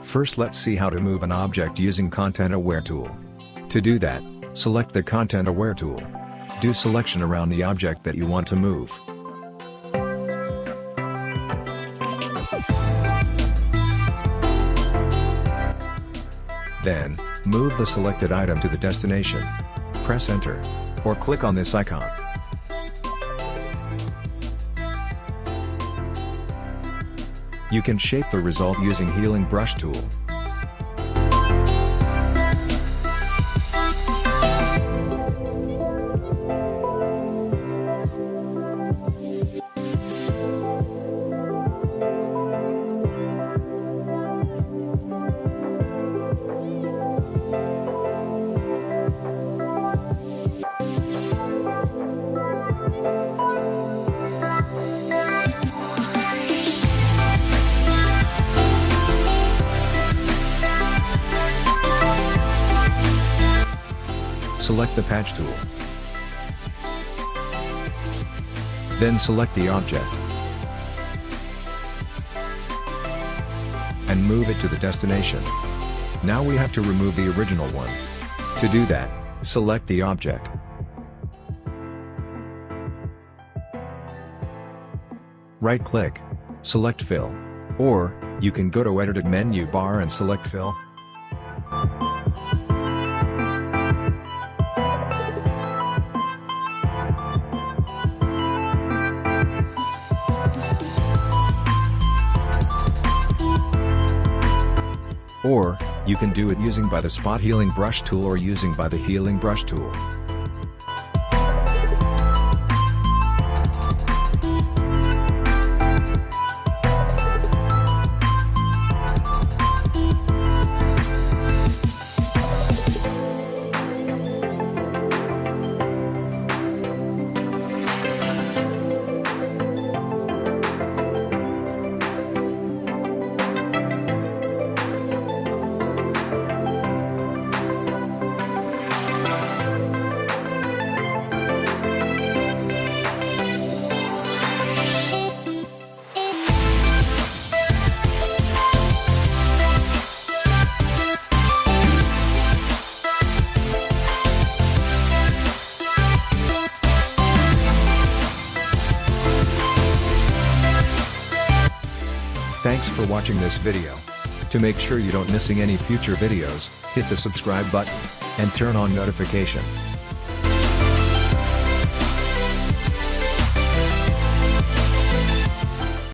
First, let's see how to move an object using Content Aware tool. To do that, select the Content Aware tool. Do selection around the object that you want to move. Then, move the selected item to the destination. Press Enter, or click on this icon. You can shape the result using Healing Brush tool. Select the Patch tool. Then select the object and move it to the destination. Now we have to remove the original one. To do that, select the object. Right-click, select Fill. Or, you can go to Edit menu bar and select Fill. Or, you can do it using by the Spot Healing Brush tool or using by the Healing Brush tool. Thanks for watching this video. To make sure you don't missing any future videos, hit the subscribe button and turn on notification.